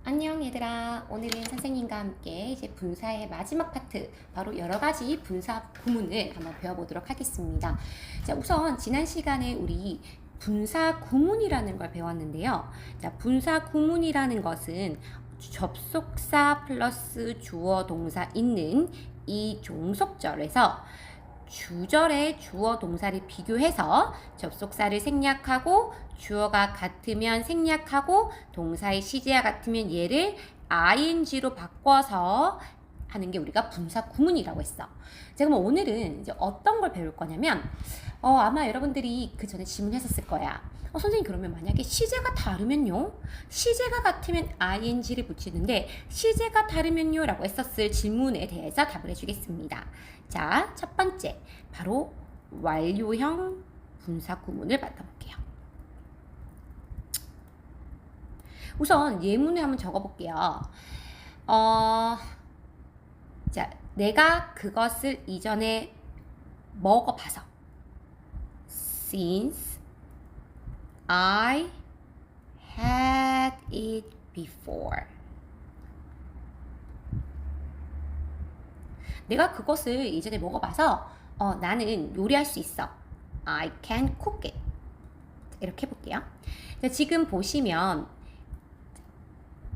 안녕 얘들아. 오늘은 선생님과 함께 이제 분사의 마지막 파트, 바로 여러 가지 분사 구문을 한번 배워보도록 하겠습니다. 자, 우선 지난 시간에 우리 분사 구문이라는 걸 배웠는데요. 자, 분사 구문이라는 것은 접속사 플러스 주어 동사 있는 이 종속절에서 주절의 주어 동사를 비교해서 접속사를 생략하고 주어가 같으면 생략하고 동사의 시제와 같으면 얘를 ing로 바꿔서 하는 게 우리가 분사 구문이라고 했어. 자, 그럼 오늘은 이제 어떤 걸 배울 거냐면 아마 여러분들이 그 전에 질문했었을 거야. 선생님, 그러면 만약에 시제가 다르면요? 시제가 같으면 ing를 붙이는데 시제가 다르면요? 라고 했었을 질문에 대해서 답을 해주겠습니다. 자, 첫 번째, 바로 완료형 분사 구문을 만나볼게요. 우선 예문을 한번 적어볼게요. 자, 내가 그것을 이전에 먹어봐서. Since I had it before. 내가 그것을 이전에 먹어봐서 나는 요리할 수 있어. I can cook it. 이렇게 해볼게요. 자, 지금 보시면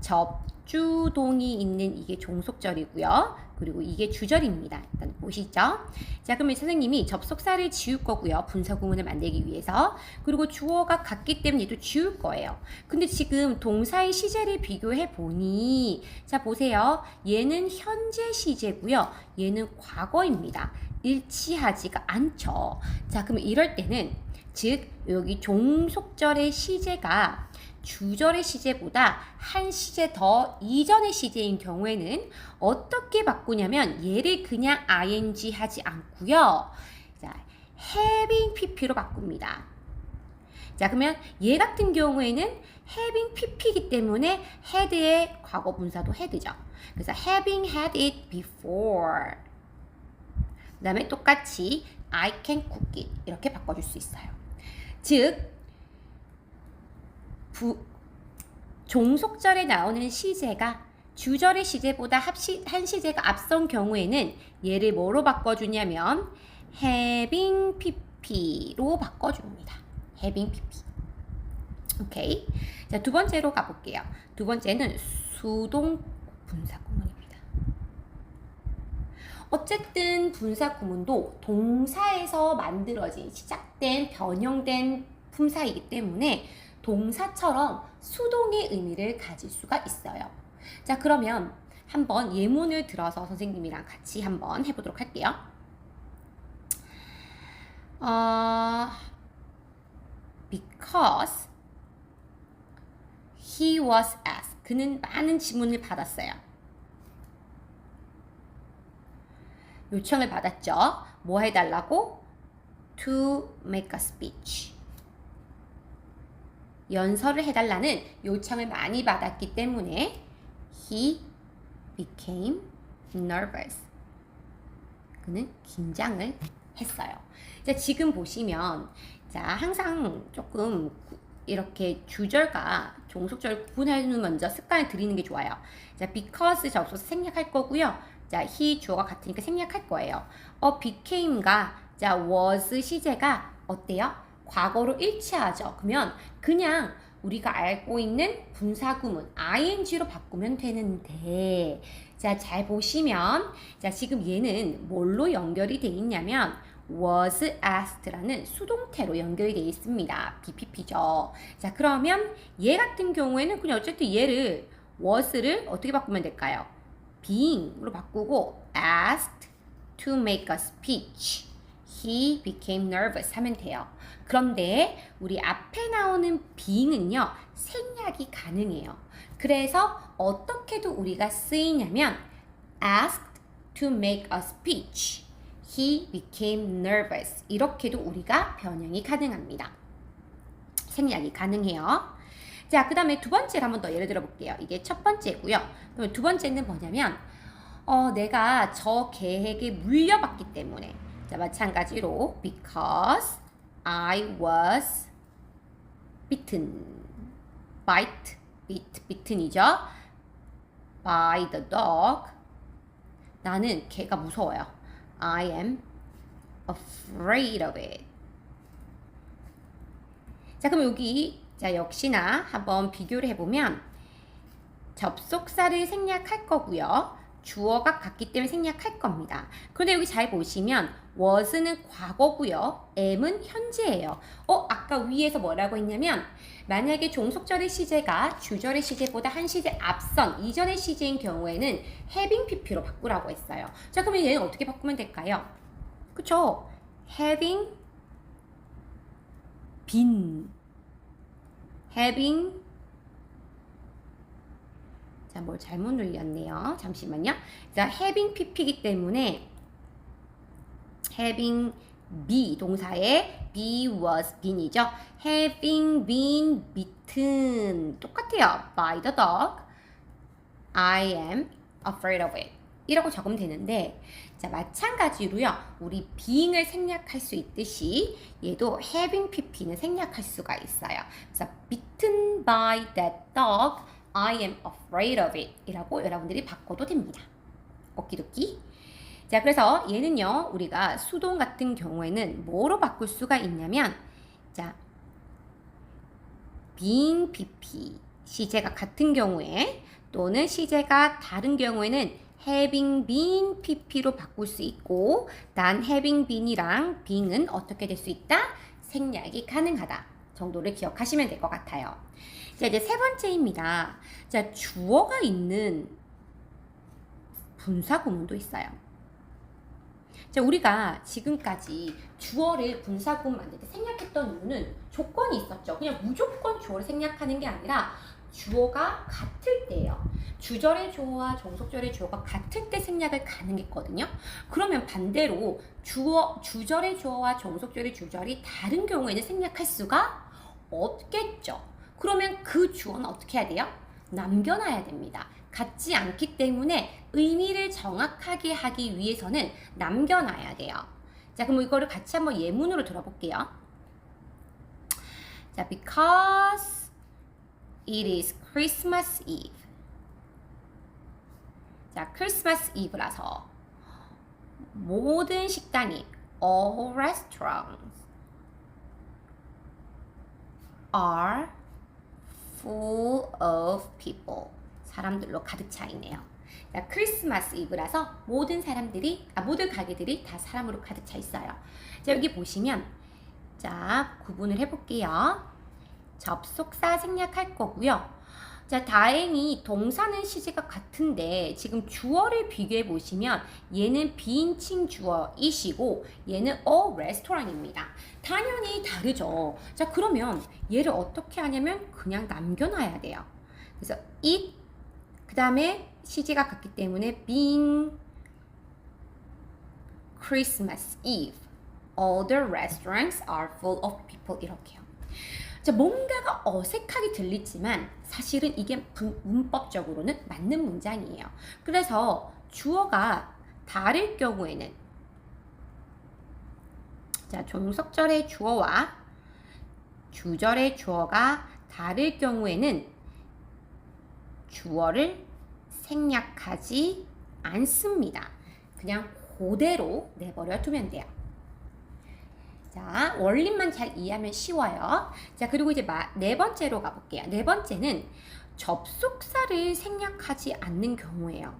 접주동이 있는 이게 종속절이고요. 그리고 이게 주절입니다. 일단 보시죠. 자, 그러면 선생님이 접속사를 지울 거고요. 분사 구문을 만들기 위해서. 그리고 주어가 같기 때문에 얘도 지울 거예요. 근데 지금 동사의 시제를 비교해 보니, 자, 보세요. 얘는 현재 시제고요. 얘는 과거입니다. 일치하지가 않죠. 자, 그럼 이럴 때는, 즉 여기 종속절의 시제가 주절의 시제보다 한 시제 더 이전의 시제인 경우에는 어떻게 바꾸냐면 얘를 그냥 ing 하지 않고요. 자, having pp로 바꿉니다. 자, 그러면 얘 같은 경우에는 having pp이기 때문에 had의 과거 분사도 had죠. 그래서 having had it before. 그 다음에 똑같이 I can cook it 이렇게 바꿔줄 수 있어요. 즉 종속절에 나오는 시제가 주절의 시제보다 한 시제가 앞선 경우에는 얘를 뭐로 바꿔주냐면 having pp로 바꿔줍니다. having pp. 오케이. 자, 두 번째로 가볼게요. 두 번째는 수동 분사 구문입니다. 어쨌든 분사 구문도 동사에서 만들어진 시작된 변형된 품사이기 때문에 동사처럼 수동의 의미를 가질 수가 있어요. 자, 그러면 한번 예문을 들어서 선생님이랑 같이 한번 해보도록 할게요. Because he was asked. 그는 많은 질문을 받았어요. 요청을 받았죠. 뭐 해달라고? To make a speech. 연설을 해달라는 요청을 많이 받았기 때문에 he became nervous. 그는 긴장을 했어요. 자, 지금 보시면 자, 항상 조금 이렇게 주절과 종속절 구분하는 먼저 습관을 들이는 게 좋아요. 자, because 접속사 생략할 거고요. 자, he 주어가 같으니까 생략할 거예요. became가 자, was 시제가 어때요? 과거로 일치하죠. 그러면 그냥 우리가 알고 있는 분사구문 ing로 바꾸면 되는데, 자, 잘 보시면 자, 지금 얘는 뭘로 연결이 돼 있냐면 was asked라는 수동태로 연결이 돼 있습니다. BPP죠. 자, 그러면 얘 같은 경우에는 그냥 어쨌든 얘를 was를 어떻게 바꾸면 될까요? being으로 바꾸고 asked to make a speech. He became nervous 하면 돼요. 그런데 우리 앞에 나오는 being은요, 생략이 가능해요. 그래서 어떻게도 우리가 쓰이냐면 asked to make a speech. He became nervous. 이렇게도 우리가 변형이 가능합니다. 생략이 가능해요. 자, 그 다음에 두 번째를 한번 더 예를 들어 볼게요. 이게 첫 번째고요. 그럼 두 번째는 뭐냐면 내가 저 계획에 물려받기 때문에, 자, 마찬가지로 because I was bitten. bite, bit, bitten이죠. by the dog. 나는 개가 무서워요. I am afraid of it. 자, 그럼 여기 역시나 한번 비교를 해보면 접속사를 생략할 거고요. 주어가 같기 때문에 생략할 겁니다. 그런데 여기 잘 보시면 was는 과거고요. am은 현재예요. 아까 위에서 뭐라고 했냐면 만약에 종속절의 시제가 주절의 시제보다 한 시제 앞선 이전의 시제인 경우에는 having pp로 바꾸라고 했어요. 자, 그러면 얘는 어떻게 바꾸면 될까요? 그쵸? having been, having, 자, 뭘 잘못 눌렸네요. 잠시만요. 자, having pp이기 때문에 having be 동사에 be was been이죠. having been bitten 똑같아요. by the dog. I am afraid of it. 이라고 적으면 되는데, 자, 마찬가지로요. 우리 being을 생략할 수 있듯이 얘도 having pp는 생략할 수가 있어요. 그래서 bitten by that dog. I am afraid of it 이라고 여러분들이 바꿔도 됩니다. 오키도키. 자, 그래서 얘는요, 우리가 수동 같은 경우에는 뭐로 바꿀 수가 있냐면, 자, being pp 시제가 같은 경우에 또는 시제가 다른 경우에는 having been pp로 바꿀 수 있고, 단 having been이랑 being은 어떻게 될 수 있다? 생략이 가능하다 정도를 기억하시면 될 것 같아요. 자, 이제 세 번째입니다. 자, 주어가 있는 분사 구문도 있어요. 자, 우리가 지금까지 주어를 분사 구문 만들 때 생략했던 이유는 조건이 있었죠. 그냥 무조건 주어를 생략하는 게 아니라 주어가 같을 때예요. 주절의 주어와 종속절의 주어가 같을 때 생략을 가능했거든요. 그러면 반대로 주절의 주어와 종속절의 주절이 다른 경우에는 생략할 수가 없겠죠. 그러면 그 주어는 어떻게 해야 돼요? 남겨놔야 됩니다. 같지 않기 때문에 의미를 정확하게 하기 위해서는 남겨놔야 돼요. 자, 그럼 이거를 같이 한번 예문으로 들어볼게요. 자, because it is Christmas Eve. 자, 크리스마스 이브라서 모든 식당이 all restaurants are full of people. 사람들로 가득 차 있네요. 자, 크리스마스 이브라서 모든 가게들이 다 사람으로 가득 차 있어요. 자, 여기 보시면 자, 구분을 해볼게요. 접속사 생략할 거고요. 자, 다행히 동사는 시제가 같은데 지금 주어를 비교해 보시면 얘는 비인칭 주어이시고 얘는 a restaurant입니다. 당연히 다르죠. 자, 그러면 얘를 어떻게 하냐면 그냥 남겨놔야 돼요. 그래서 it 그 다음에 시제가 같기 때문에 being Christmas Eve all the restaurants are full of people 이렇게요. 자, 뭔가가 어색하게 들리지만 사실은 이게 문법적으로는 맞는 문장이에요. 그래서 주어가 다를 경우에는 자, 종속절의 주어와 주절의 주어가 다를 경우에는 주어를 생략하지 않습니다. 그냥 그대로 내버려 두면 돼요. 자, 원리만 잘 이해하면 쉬워요. 자, 그리고 이제 네 번째로 가볼게요. 네 번째는 접속사를 생략하지 않는 경우예요.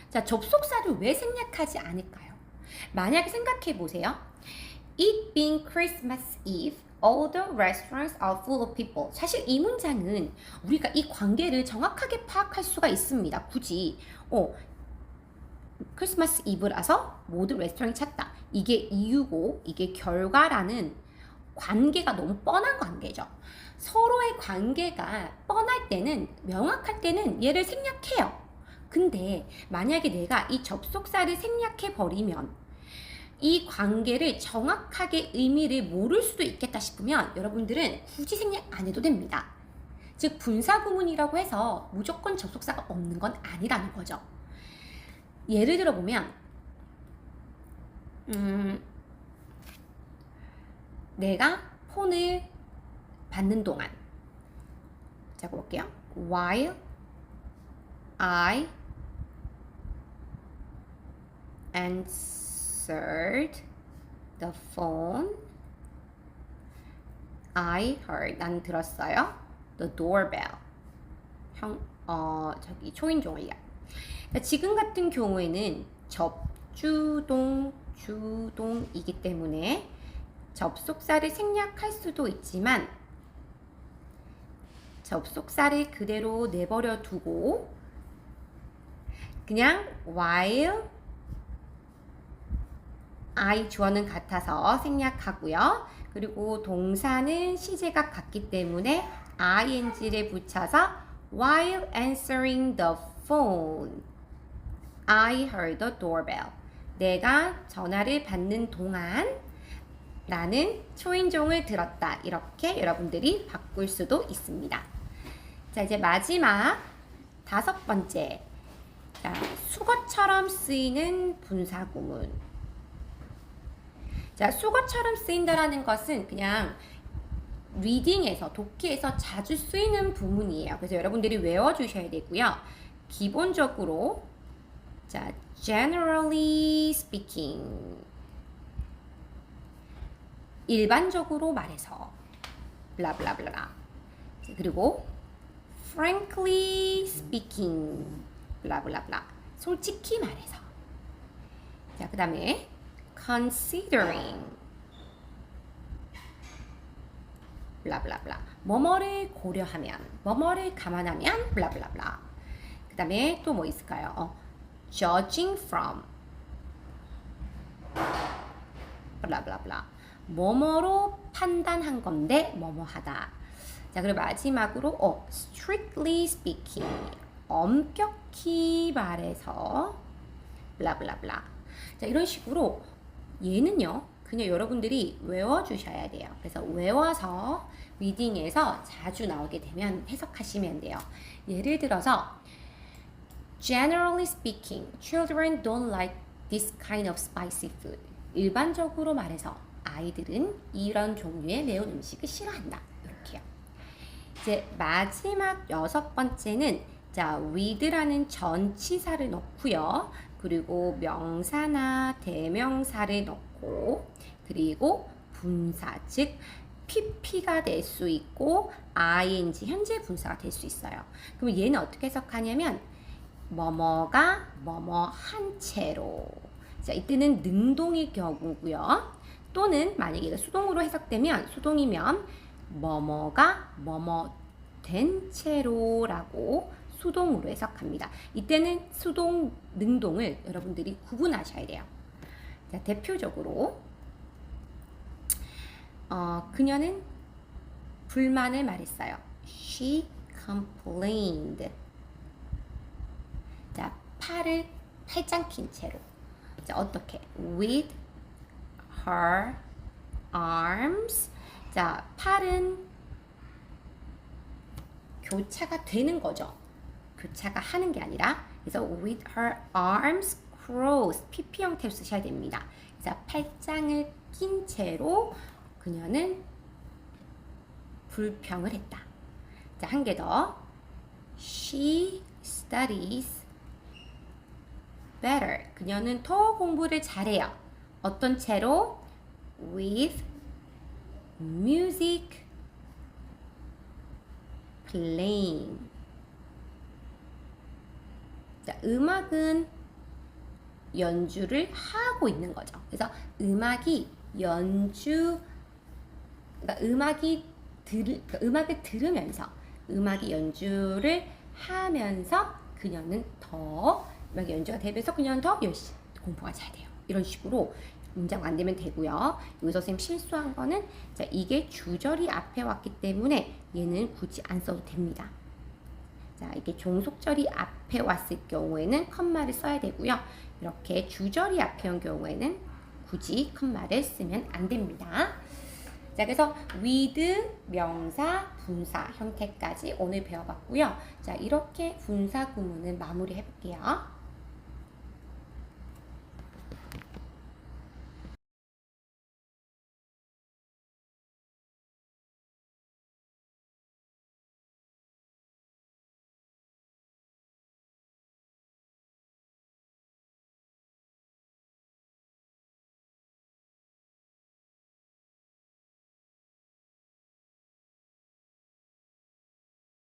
자, 접속사를 왜 생략하지 않을까요? 만약에 생각해 보세요. It being Christmas Eve, all the restaurants are full of people. 사실 이 문장은 우리가 이 관계를 정확하게 파악할 수가 있습니다. 굳이 크리스마스 이브라서 모든 레스토랑이 찼다. 이게 이유고 이게 결과라는 관계가 너무 뻔한 관계죠. 서로의 관계가 뻔할 때는 명확할 때는 얘를 생략해요. 근데 만약에 내가 이 접속사를 생략해 버리면 이 관계를 정확하게 의미를 모를 수도 있겠다 싶으면 여러분들은 굳이 생략 안 해도 됩니다. 즉 분사 구문이라고 해서 무조건 접속사가 없는 건 아니라는 거죠. 예를 들어 보면 내가 폰을 받는 동안. 자, 볼게요. While I answered the phone, I heard, 난 들었어요. The doorbell. 저기 초인종을요. 지금 같은 경우에는 접주동, 주동이기 때문에 접속사를 생략할 수도 있지만 접속사를 그대로 내버려 두고 그냥 while I 주어는 같아서 생략하고요. 그리고 동사는 시제가 같기 때문에 ing를 붙여서 while answering the phone, I heard the doorbell. 내가 전화를 받는 동안 나는 초인종을 들었다. 이렇게 여러분들이 바꿀 수도 있습니다. 자, 이제 마지막 5번째. 자, 수거처럼 쓰이는 분사구문. 자, 수거처럼 쓰인다라는 것은 그냥 리딩에서, 독해에서 자주 쓰이는 부분이에요. 그래서 여러분들이 외워주셔야 되고요. 기본적으로 자, generally speaking, 일반적으로 말해서 블라블라블라. 그리고 frankly speaking, 블라블라블라. 솔직히 말해서. 자, 그 다음에 considering, 블라블라블라. 뭐뭐를 고려하면, 뭐뭐를 감안하면, 블라블라블라. 그 다음에 또 뭐 있을까요? judging from, 블라블라블라. 뭐뭐로 판단한 건데 뭐뭐하다. 자, 그리고 마지막으로 strictly speaking, 엄격히 말해서 블라블라블라. 자, 이런 식으로 얘는요 그냥 여러분들이 외워주셔야 돼요. 그래서 외워서 리딩에서 자주 나오게 되면 해석하시면 돼요. 예를 들어서 generally speaking, children don't like this kind of spicy food. 일반적으로 말해서 아이들은 이런 종류의 매운 음식을 싫어한다. 이렇게요. 이제 마지막 6번째는 자, with라는 전치사를 넣고요. 그리고 명사나 대명사를 넣고 그리고 분사, 즉 pp가 될 수 있고 ing, 현재 분사가 될 수 있어요. 그럼 얘는 어떻게 해석하냐면 뭐뭐가 뭐뭐 한 채로. 자, 이때는 능동일 경우고요. 또는 만약에 이거 수동으로 해석되면 수동이면 뭐뭐가 뭐뭐 된 채로라고 수동으로 해석합니다. 이때는 수동, 능동을 여러분들이 구분하셔야 돼요. 자, 대표적으로 그녀는 불만을 말했어요. She complained. 자, 팔을 팔짱 낀 채로. 자, 어떻게? With her arms. 자, 팔은 교차가 되는 거죠. 교차가 하는 게 아니라. 그래서 with her arms crossed. PP 형태로 쓰셔야 됩니다. 자, 팔짱을 낀 채로 그녀는 불평을 했다. 자, 한 개 더. She studies better. 그녀는 더 공부를 잘해요. 어떤 채로? With music playing. 자, 음악은 연주를 하고 있는 거죠. 그래서 음악이 연주, 그러니까 음악을 들으면서 음악이 연주를 하면서 그녀는 더 음악이 연주가 되면서 그녀는 더 열심히 공부가 잘 돼요. 이런 식으로 문장 만들면 되고요. 여기서 선생님 실수한 거는 자, 이게 주절이 앞에 왔기 때문에 얘는 굳이 안 써도 됩니다. 자, 이게 종속절이 앞에 왔을 경우에는 컴마를 써야 되고요. 이렇게 주절이 앞에 온 경우에는 굳이 컴마를 쓰면 안 됩니다. 자, 그래서 with, 명사, 분사 형태까지 오늘 배워봤고요. 자, 이렇게 분사 구문을 마무리해 볼게요.